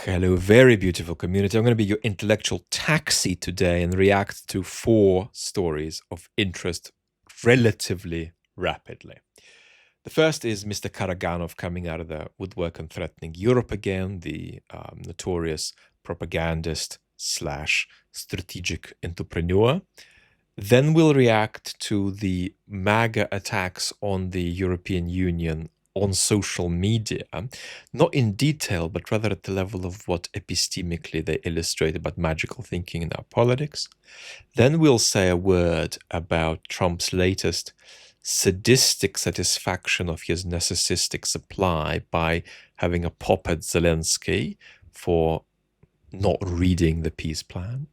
Okay, hello, very beautiful community. I'm going to be your intellectual taxi today and react to 4 stories of interest relatively rapidly. The first is Mr. Karaganov coming out of the woodwork and threatening Europe again, the notorious propagandist slash strategic entrepreneur. Then we'll react to the MAGA attacks on the European Union on social media, not in detail, but rather at the level of what epistemically they illustrate about magical thinking in our politics. Then we'll say a word about Trump's latest sadistic satisfaction of his narcissistic supply by having a pop at Zelensky for not reading the peace plan.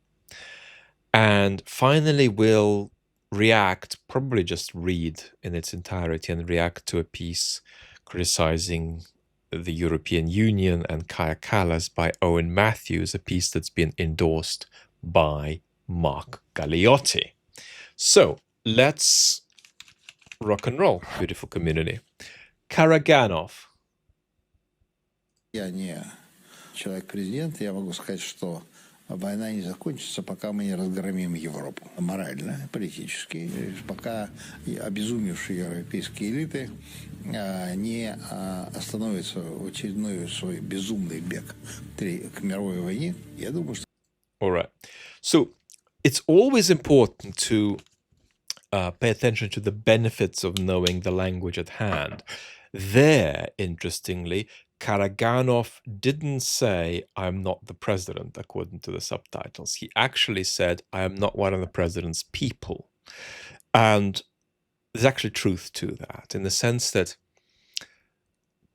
And finally, we'll react, probably just read in its entirety and react to a piece criticizing the European Union and Kallas by Owen Matthews, a piece that's been endorsed by Mark Galeotti. So let's rock and roll, beautiful community. Karaganov. Я не человек-президент, я могу сказать, что война не закончится, пока мы не разгромим Европу. Морально, политически, пока обезумевшие европейские элиты не остановятся в очередной свой безумный бег к мировой войне. Я думаю, что... All right. So it's always important to pay attention to the benefits of knowing the language at hand. There, interestingly, Karaganov didn't say, I'm not the president, according to the subtitles. He actually said, I am not one of the president's people. And there's actually truth to that, in the sense that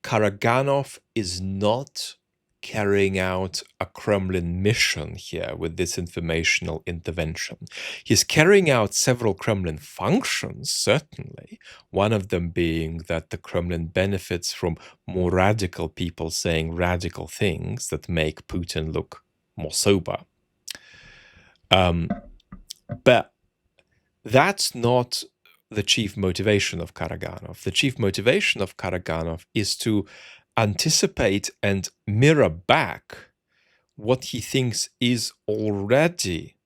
Karaganov is not carrying out a Kremlin mission here with this informational intervention. He's carrying out several Kremlin functions, certainly, one of them being that the Kremlin benefits from more radical people saying radical things that make Putin look more sober. But that's not the chief motivation of Karaganov. The chief motivation of Karaganov is to anticipate and mirror back what he thinks is already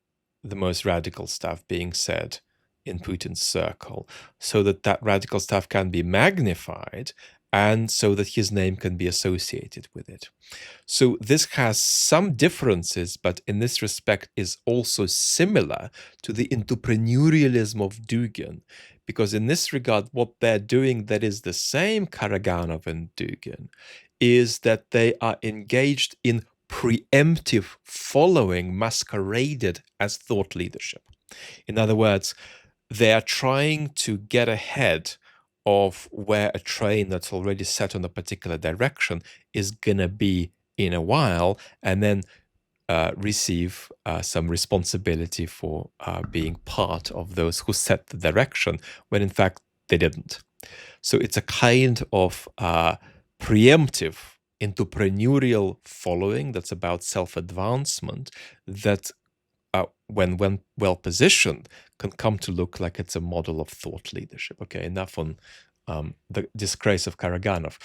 the most radical stuff being said in Putin's circle, so that that radical stuff can be magnified and so that his name can be associated with it. So this has some differences, but in this respect is also similar to the entrepreneurialism of Dugin, because in this regard, what they're doing that is the same, Karaganov and Dugin, is that they are engaged in preemptive following masqueraded as thought leadership. In other words, they are trying to get ahead of where a train that's already set on a particular direction is going to be in a while, and then receive some responsibility for being part of those who set the direction, when in fact they didn't. So it's a kind of preemptive entrepreneurial following that's about self-advancement that, when well positioned, can come to look like it's a model of thought leadership. Okay, enough on the disgrace of Karaganov.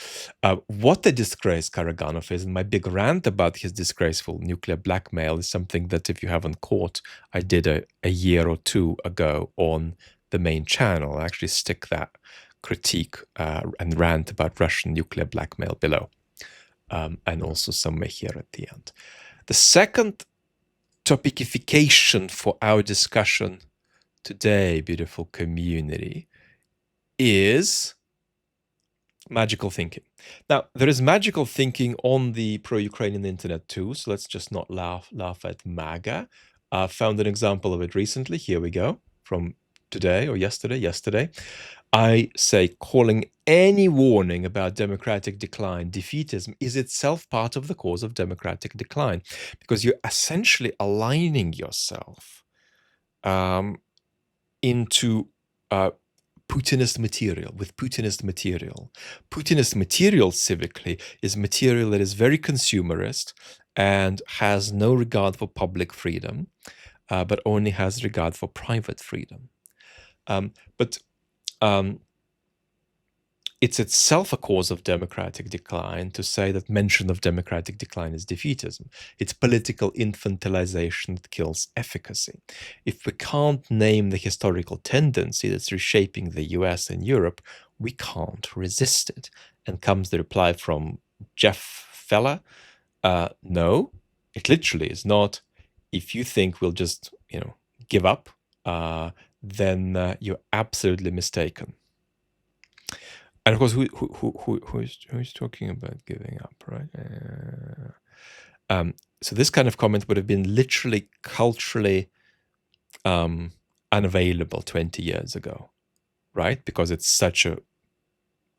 What the disgrace Karaganov is, and my big rant about his disgraceful nuclear blackmail, is something that, if you haven't caught, I did a year or two ago on the main channel. I actually stick that critique and rant about Russian nuclear blackmail below, and also somewhere here at the end. The second topicification for our discussion today, beautiful community, is magical thinking. Now, there is magical thinking on the pro-Ukrainian internet too, so let's just not laugh at MAGA. Found an example of it recently. Here we go, from today or yesterday. I say calling any warning about democratic decline defeatism is itself part of the cause of democratic decline, because you're essentially aligning yourself into Putinist material, with Putinist material. Putinist material, civically, is material that is very consumerist and has no regard for public freedom, but only has regard for private freedom. But it's itself a cause of democratic decline to say that mention of democratic decline is defeatism. It's political infantilization that kills efficacy. If we can't name the historical tendency that's reshaping the US and Europe, we can't resist it. And comes the reply from Jeff Feller, no, it literally is not. If you think we'll just, give up, then you're absolutely mistaken. And of course, who's talking about giving up, right? So this kind of comment would have been literally culturally unavailable 20 years ago, right? Because it's such a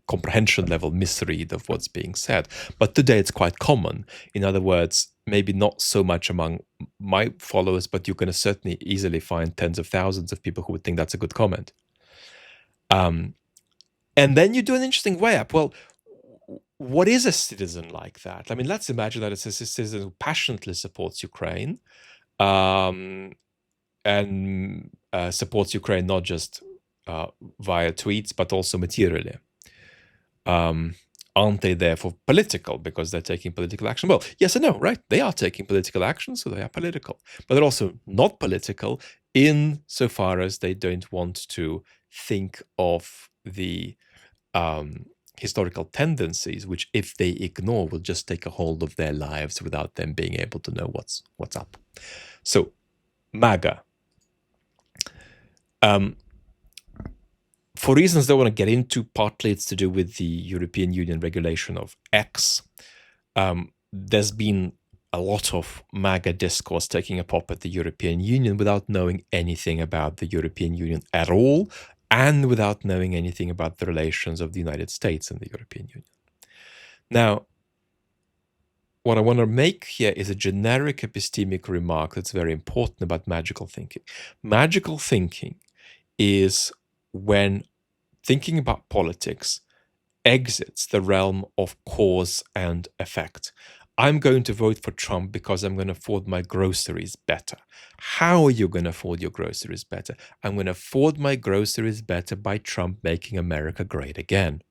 comprehension level misread of what's being said. But today it's quite common. In other words, maybe not so much among my followers, but you're going to certainly easily find tens of thousands of people who would think that's a good comment. And then you do an interesting way up. Well, what is a citizen like that? I mean, let's imagine that it's a citizen who passionately supports Ukraine and supports Ukraine not just via tweets, but also materially. Aren't they therefore political because they're taking political action? Well, yes and no, right? They are taking political action, so they are political. But they're also not political insofar as they don't want to think of the historical tendencies, which if they ignore will just take a hold of their lives without them being able to know what's up. So MAGA. For reasons I don't want to get into, partly it's to do with the European Union regulation of X. There's been a lot of MAGA discourse taking a pop at the European Union without knowing anything about the European Union at all, and without knowing anything about the relations of the United States and the European Union. Now, what I want to make here is a generic epistemic remark that's very important about magical thinking. Magical thinking is when thinking about politics exits the realm of cause and effect. I'm going to vote for Trump because I'm going to afford my groceries better. How are you going to afford your groceries better? I'm going to afford my groceries better by Trump making America great again.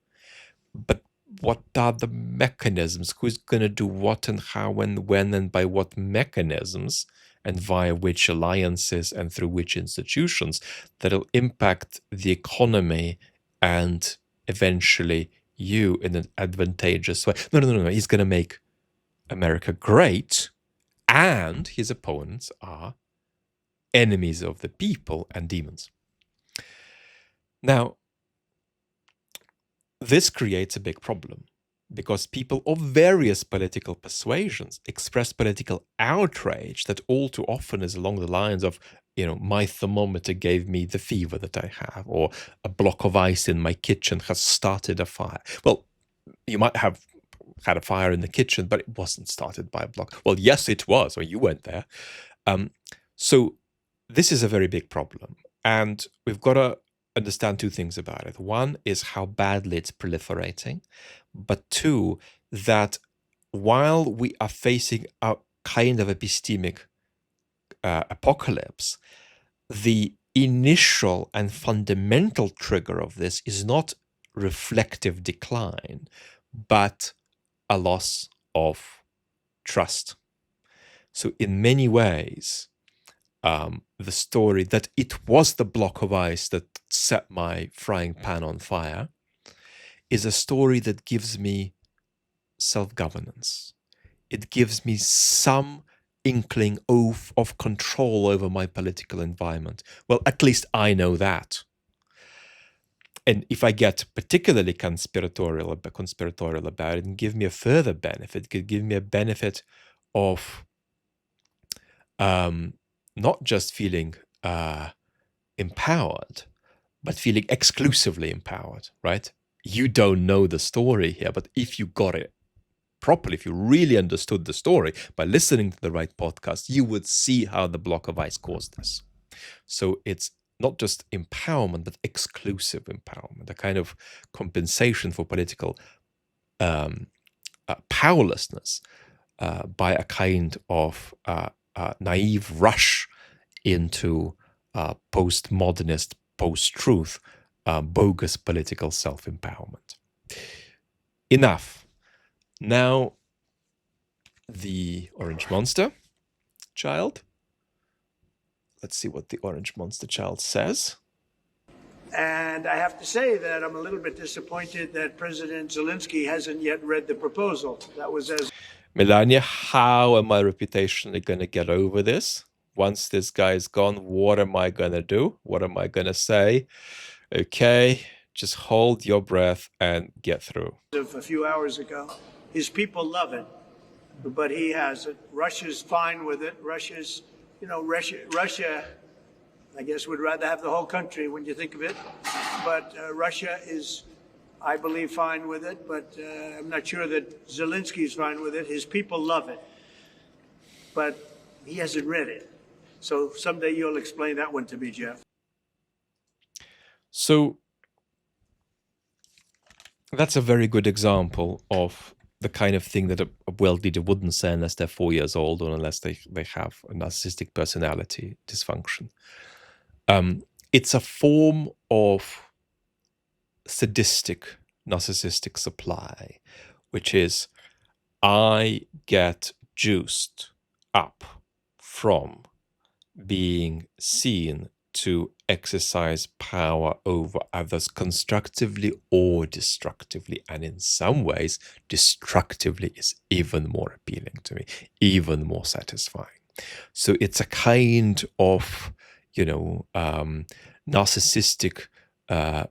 But what are the mechanisms? Who's going to do what and how and when and by what mechanisms and via which alliances and through which institutions that'll impact the economy and eventually you in an advantageous way? No. He's going to make America great, and his opponents are enemies of the people and demons. Now, this creates a big problem because people of various political persuasions express political outrage that all too often is along the lines of, my thermometer gave me the fever that I have, or a block of ice in my kitchen has started a fire. Well, you might have had a fire in the kitchen, but it wasn't started by a block. Well, yes, it was, or you went there. So this is a very big problem. And we've got to understand two things about it. One is how badly it's proliferating. But two, that while we are facing a kind of epistemic apocalypse, the initial and fundamental trigger of this is not reflective decline, but a loss of trust. So in many ways, the story that it was the block of ice that set my frying pan on fire is a story that gives me self-governance. It gives me some inkling of control over my political environment. Well, at least I know that. And if I get particularly conspiratorial about it and give me a further benefit, it could give me a benefit of not just feeling empowered, but feeling exclusively empowered, right? You don't know the story here, but if you got it properly, if you really understood the story by listening to the right podcast, you would see how the block of ice caused this. So it's not just empowerment, but exclusive empowerment, a kind of compensation for political powerlessness by a kind of naive rush into postmodernist, post-truth, bogus political self-empowerment. enough. Now, the orange monster child. Let's see what the orange monster child says. And I have to say that I'm a little bit disappointed that President Zelensky hasn't yet read the proposal. That was as... Melania, how am I reputationally going to get over this? Once this guy is gone, what am I going to do? What am I going to say? Okay, just hold your breath and get through. A few hours ago, his people love it, but he hasn't. Russia's fine with it. Russia's, Russia, I guess, would rather have the whole country when you think of it. But Russia is, I believe, fine with it, but I'm not sure that Zelensky's fine with it. His people love it, but he hasn't read it. So someday you'll explain that one to me, Jeff. So that's a very good example of the kind of thing that a world leader wouldn't say unless they're 4 years old or unless they have a narcissistic personality dysfunction. It's a form of sadistic narcissistic supply, which is I get juiced up from being seen to exercise power over others constructively or destructively. And in some ways, destructively is even more appealing to me, even more satisfying. So it's a kind of, narcissistic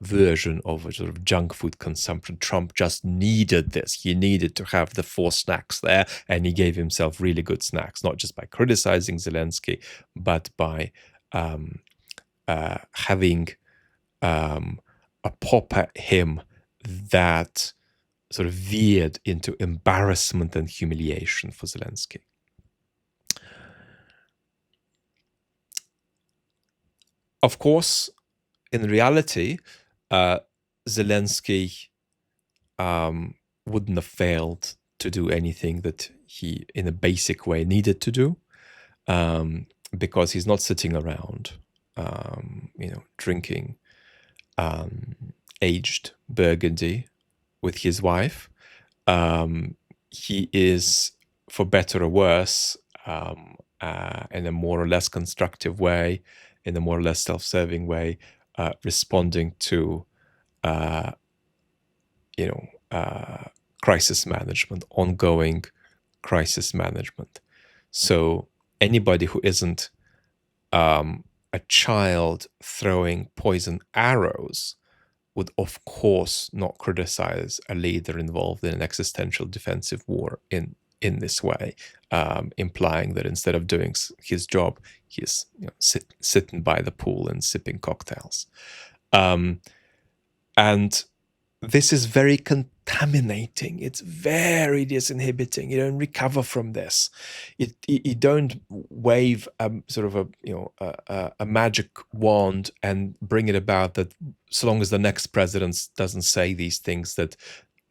version of a sort of junk food consumption. Trump just needed this. He needed to have the 4 snacks there, and he gave himself really good snacks, not just by criticizing Zelensky, but by having a pop at him that sort of veered into embarrassment and humiliation for Zelensky. Of course, in reality, Zelensky wouldn't have failed to do anything that he, in a basic way, needed to do, because he's not sitting around, drinking aged Burgundy with his wife. He is, for better or worse, in a more or less constructive way, in a more or less self-serving way, responding to, crisis management, ongoing crisis management. So anybody who isn't a child throwing poison arrows would, of course, not criticize a leader involved in an existential defensive war in this way, implying that instead of doing his job, he's sitting by the pool and sipping cocktails. And this is very contaminating. It's very disinhibiting. You don't recover from this. You don't wave a magic wand and bring it about that so long as the next president doesn't say these things that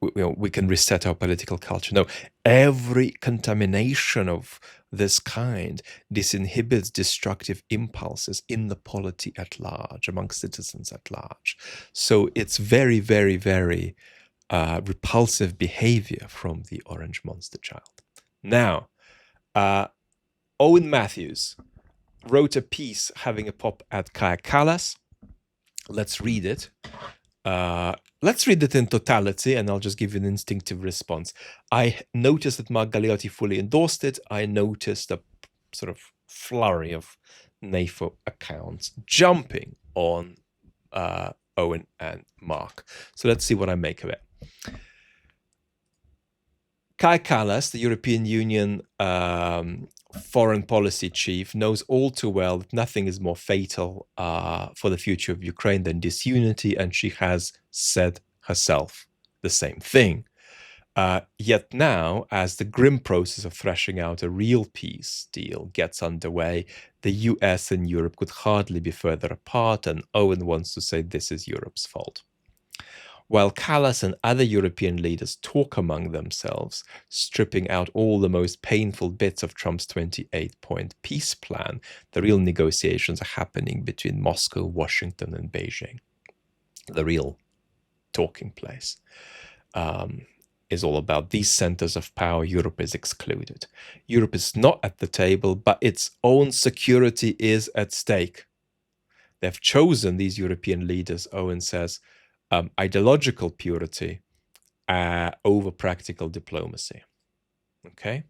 we can reset our political culture. No, every contamination of this kind disinhibits destructive impulses in the polity at large, among citizens at large. So it's very, very, very repulsive behavior from the orange monster child. Now, Owen Matthews wrote a piece having a pop at Kallas. Let's read it. Let's read it in totality, and I'll just give you an instinctive response. I noticed that Mark Galeotti fully endorsed it. I noticed a sort of flurry of NAFO accounts jumping on Owen and Mark. So let's see what I make of it. Kai Kallas, the European Union foreign policy chief, knows all too well that nothing is more fatal for the future of Ukraine than disunity, and she has said herself the same thing. Yet now, as the grim process of thrashing out a real peace deal gets underway, the US and Europe could hardly be further apart, and Owen wants to say this is Europe's fault. While Kallas and other European leaders talk among themselves, stripping out all the most painful bits of Trump's 28-point peace plan, the real negotiations are happening between Moscow, Washington, and Beijing. The real talking place. is all about these centers of power. Europe is excluded. Europe is not at the table, but its own security is at stake. They've chosen, these European leaders, Owen says, ideological purity over practical diplomacy. Okay?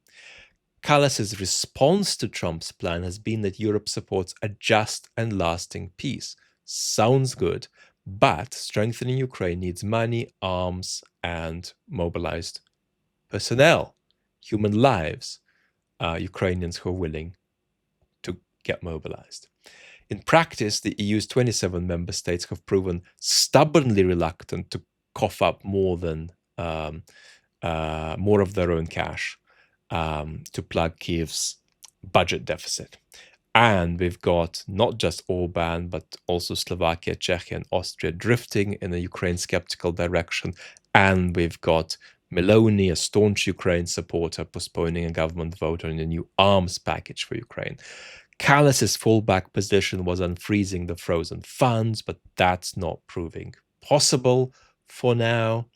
Kallas's response to Trump's plan has been that Europe supports a just and lasting peace. Sounds good, but strengthening Ukraine needs money, arms, and mobilized personnel, human lives, Ukrainians who are willing to get mobilized. In practice, the EU's 27 member states have proven stubbornly reluctant to cough up more of their own cash to plug Kiev's budget deficit. And we've got not just Orban, but also Slovakia, Czechia, and Austria drifting in a Ukraine skeptical direction. And we've got Meloni, a staunch Ukraine supporter, postponing a government vote on a new arms package for Ukraine. Kallas's fallback position was unfreezing the frozen funds, but that's not proving possible for now.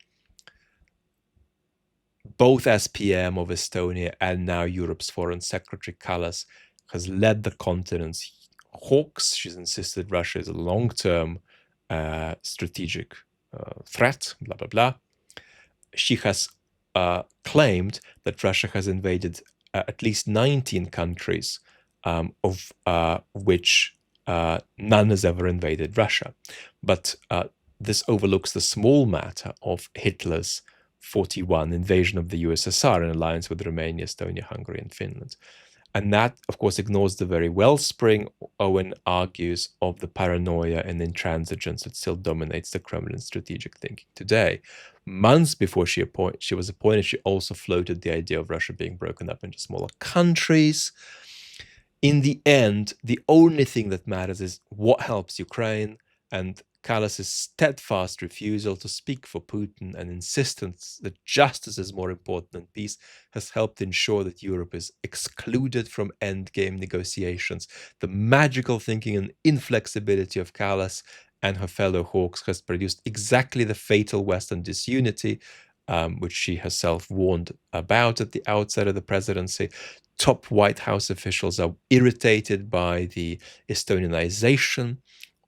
Both SPM of Estonia and now Europe's Foreign Secretary Kallas has led the continent's hawks. She's insisted Russia is a long-term strategic threat, blah, blah, blah. She has claimed that Russia has invaded at least 19 countries, of which none has ever invaded Russia. But this overlooks the small matter of Hitler's 1941 invasion of the USSR in alliance with Romania, Estonia, Hungary, and Finland. And that, of course, ignores the very wellspring, Owen argues, of the paranoia and intransigence that still dominates the Kremlin strategic thinking today. Months before she was appointed, she also floated the idea of Russia being broken up into smaller countries. In the end, the only thing that matters is what helps Ukraine, and Kallas's steadfast refusal to speak for Putin and insistence that justice is more important than peace has helped ensure that Europe is excluded from endgame negotiations. The magical thinking and inflexibility of Kallas and her fellow hawks has produced exactly the fatal Western disunity, which she herself warned about at the outset of the presidency. Top White House officials are irritated by the Estonianization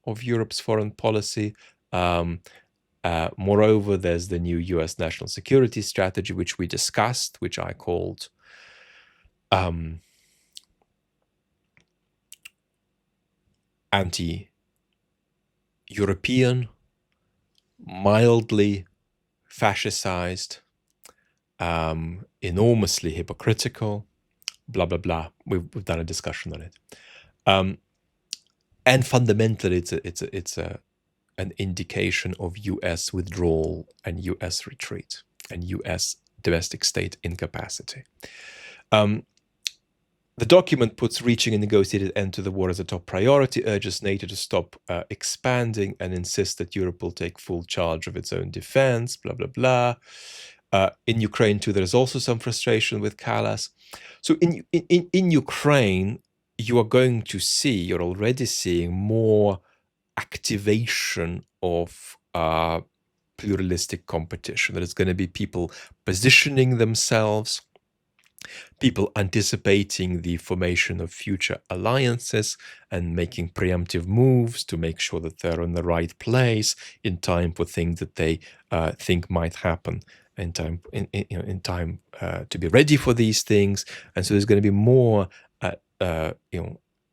of Europe's foreign policy. Moreover, there's the new US national security strategy, which we discussed, which I called anti-European, mildly fascicized, enormously hypocritical, blah, blah, blah. We've done a discussion on it. And fundamentally, it's an indication of US withdrawal and US retreat and US domestic state incapacity. The document puts reaching a negotiated end to the war as a top priority, urges NATO to stop expanding, and insists that Europe will take full charge of its own defense, blah, blah, blah. In Ukraine, too, there is also some frustration with Kallas. So in Ukraine, you are going to see, you're already seeing more activation of pluralistic competition. There's going to be people positioning themselves, people anticipating the formation of future alliances and making preemptive moves to make sure that they're in the right place in time for things that they think might happen in time to be ready for these things. And so there's going to be more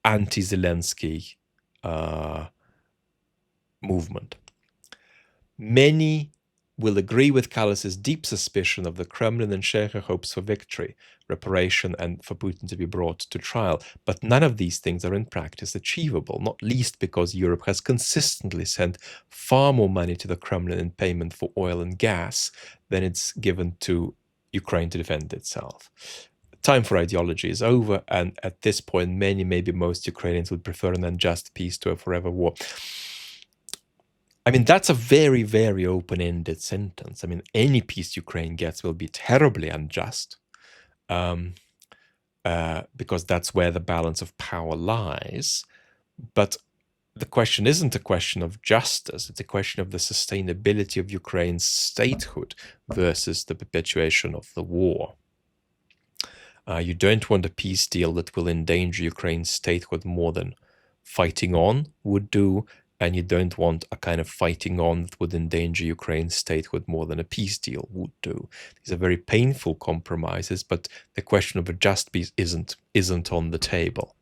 anti-Zelensky movement. Many will agree with Kallas's deep suspicion of the Kremlin and share her hopes for victory, reparation, and for Putin to be brought to trial. But none of these things are in practice achievable, not least because Europe has consistently sent far more money to the Kremlin in payment for oil and gas than it's given to Ukraine to defend itself. Time for ideology is over, and at this point, many, maybe most Ukrainians would prefer an unjust peace to a forever war. I mean, that's a very, very open-ended sentence. I mean, any peace Ukraine gets will be terribly unjust, because that's where the balance of power lies. But the question isn't a question of justice, it's a question of the sustainability of Ukraine's statehood versus the perpetuation of the war. You don't want a peace deal that will endanger Ukraine's statehood more than fighting on would do, and you don't want a kind of fighting on that would endanger Ukraine's statehood more than a peace deal would do. These are very painful compromises, but the question of a just peace isn't on the table.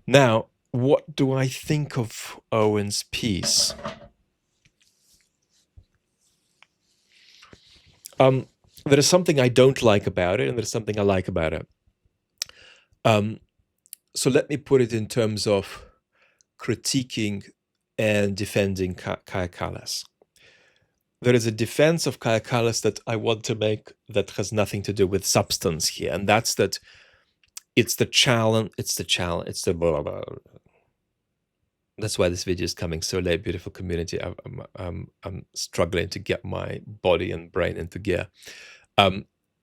Now, what do I think of Owen's piece? There is something I don't like about it, and there's something I like about it. So let me put it in terms of critiquing and defending Kaja Kallas. There is a defense of Kaja Kallas that I want to make that has nothing to do with substance here, and that's that it's the challenge, blah, blah, blah. That's why this video is coming so late, beautiful community. I'm struggling to get my body and brain into gear.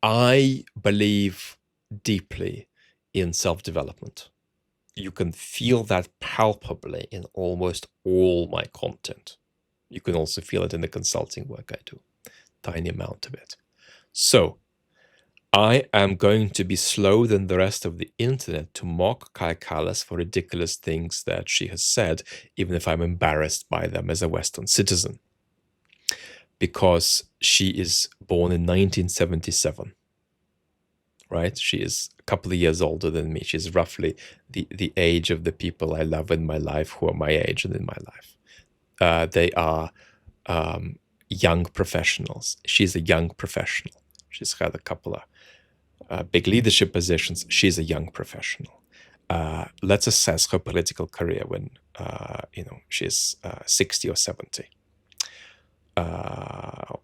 I believe deeply in self-development. You can feel that palpably in almost all my content. You can also feel it in the consulting work I do, tiny amount of it. So I am going to be slower than the rest of the internet to mock Kaja Kallas for ridiculous things that she has said, even if I'm embarrassed by them as a Western citizen. Because she is born in 1977, right? She is a couple of years older than me. She's roughly the age of the people I love in my life who are my age and in my life. They are young professionals. She's a young professional. She's had a couple of big leadership positions. She's a young professional. Let's assess her political career when she's 60 or 70.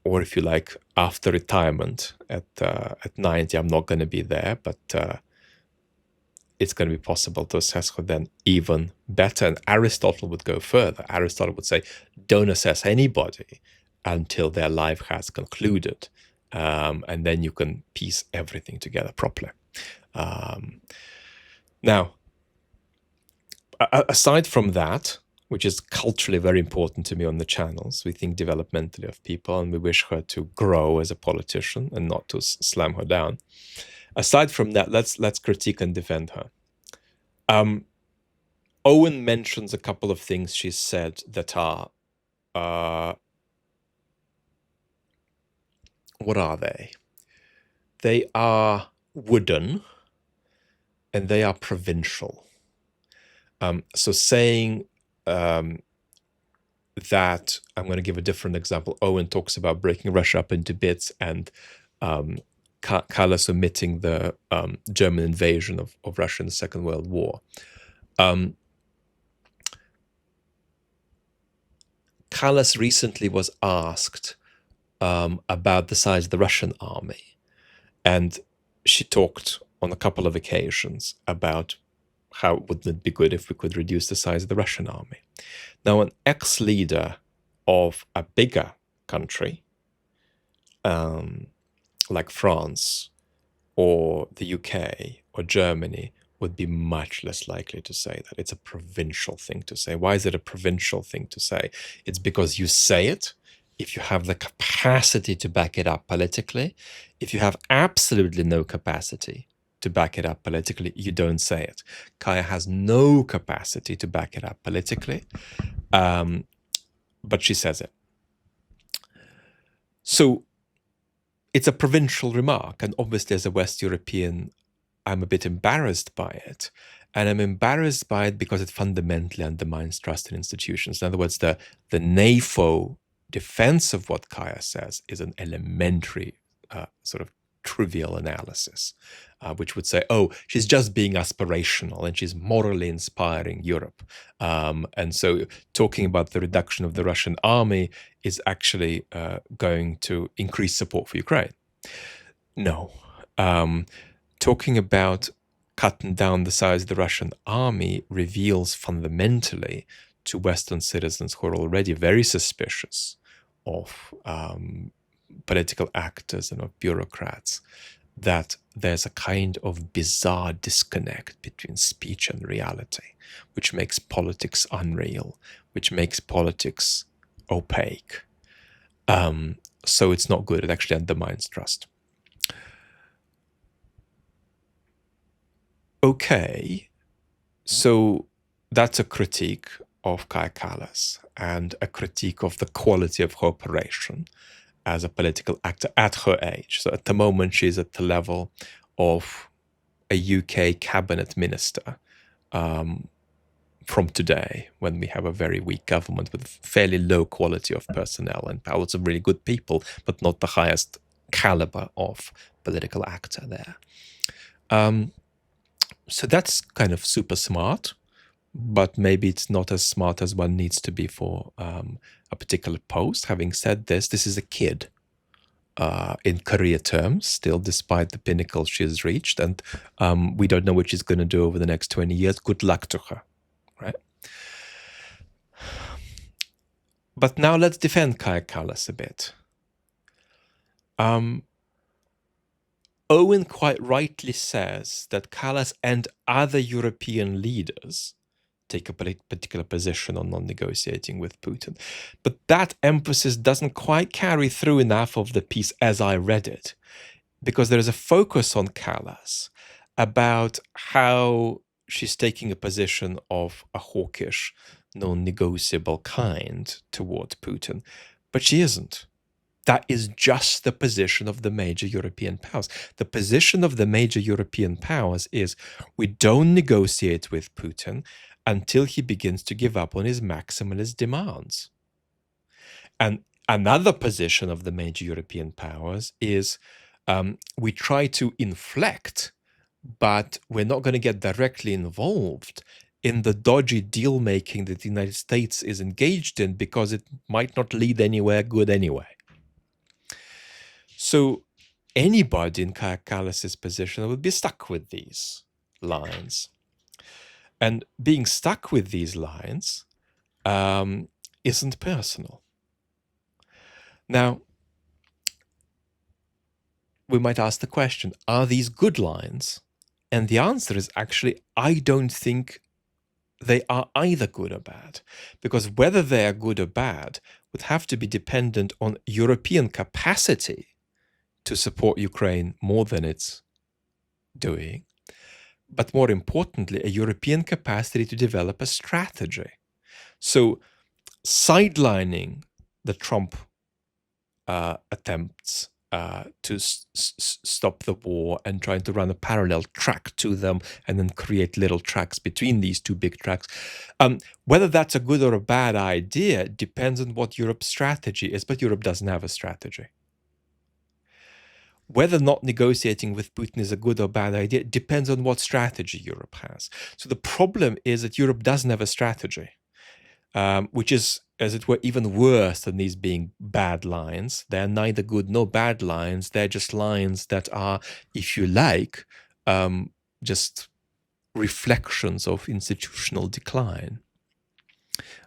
Or if you like, after retirement at 90, I'm not going to be there, but it's going to be possible to assess her then even better. And Aristotle would go further. Aristotle would say, don't assess anybody until their life has concluded. And then you can piece everything together properly. Now, aside from that, which is culturally very important to me on the channels, we think developmentally of people and we wish her to grow as a politician and not to slam her down. Aside from that, let's critique and defend her. Owen mentions a couple of things she said that are what are they? They are wooden and they are provincial. So saying that, I'm going to give a different example. Owen talks about breaking Russia up into bits and Kallas omitting the German invasion of Russia in the Second World War. Kallas recently was asked about the size of the Russian army, and she talked on a couple of occasions about how wouldn't it be good if we could reduce the size of the Russian army. Now, an ex-leader of a bigger country, like France or the UK or Germany, would be much less likely to say that. It's a provincial thing to say. Why is it a provincial thing to say? It's because you say it if you have the capacity to back it up politically. If you have absolutely no capacity to back it up politically, you don't say it. Kaja has no capacity to back it up politically, but she says it. So it's a provincial remark, and obviously as a West European, I'm a bit embarrassed by it. And I'm embarrassed by it because it fundamentally undermines trust in institutions. In other words, the NAFO defense of what Kaja says is an elementary sort of trivial analysis, which would say, oh, she's just being aspirational and she's morally inspiring Europe. And so talking about the reduction of the Russian army is actually going to increase support for Ukraine. No. Talking about cutting down the size of the Russian army reveals fundamentally to Western citizens who are already very suspicious of political actors and of bureaucrats, that there's a kind of bizarre disconnect between speech and reality, which makes politics unreal, which makes politics opaque. So it's not good. It actually undermines trust. Okay, so that's a critique of Kaja Kallas and a critique of the quality of her operation as a political actor at her age. So at the moment, she's at the level of a UK cabinet minister from today, when we have a very weak government with fairly low quality of personnel and lots of really good people, but not the highest caliber of political actor there. So that's kind of super smart, but maybe it's not as smart as one needs to be for a particular post. Having said this, this is a kid in career terms, still, despite the pinnacle she has reached, and we don't know what she's going to do over the next 20 years. Good luck to her, right? But now let's defend Kaja Kallas a bit. Owen quite rightly says that Kallas and other European leaders take a particular position on non-negotiating with Putin. But that emphasis doesn't quite carry through enough of the piece as I read it, because there is a focus on Kallas about how she's taking a position of a hawkish, non-negotiable kind toward Putin. But she isn't. That is just the position of the major European powers. The position of the major European powers is we don't negotiate with Putin until he begins to give up on his maximalist demands. And another position of the major European powers is we try to inflect, but we're not going to get directly involved in the dodgy deal-making that the United States is engaged in because it might not lead anywhere good anyway. So anybody in Kaja Kallas's position would be stuck with these lines. And being stuck with these lines isn't personal. Now, we might ask the question, are these good lines? And the answer is actually, I don't think they are either good or bad. Because whether they are good or bad would have to be dependent on European capacity to support Ukraine more than it's doing, but more importantly, a European capacity to develop a strategy. So sidelining the Trump attempts to stop the war and trying to run a parallel track to them and then create little tracks between these two big tracks. Whether that's a good or a bad idea depends on what Europe's strategy is, but Europe doesn't have a strategy. Whether not negotiating with Putin is a good or bad idea depends on what strategy Europe has. So the problem is that Europe doesn't have a strategy, which is, as it were, even worse than these being bad lines. They're neither good nor bad lines. They're just lines that are, if you like, just reflections of institutional decline.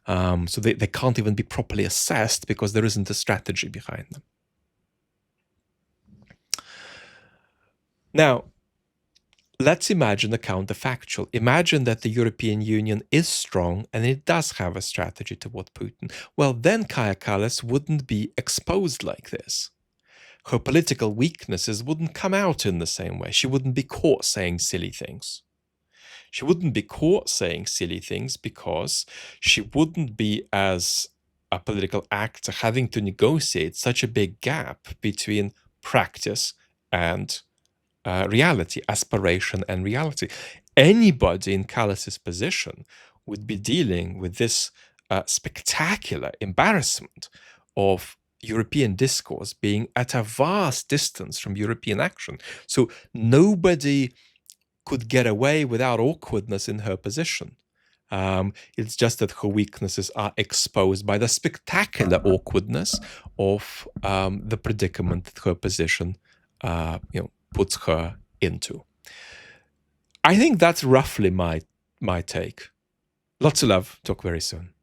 So they can't even be properly assessed because there isn't a strategy behind them. Now, let's imagine the counterfactual. Imagine that the European Union is strong and it does have a strategy toward Putin. Well, then Kaja Kallas wouldn't be exposed like this. Her political weaknesses wouldn't come out in the same way. She wouldn't be caught saying silly things. She wouldn't be caught saying silly things because she wouldn't be, as a political actor, having to negotiate such a big gap between practice and reality, aspiration and reality. Anybody in Kallas's position would be dealing with this spectacular embarrassment of European discourse being at a vast distance from European action. So nobody could get away without awkwardness in her position. It's just that her weaknesses are exposed by the spectacular awkwardness of the predicament that her position puts her into. I think that's roughly my take. Lots of love. Talk very soon.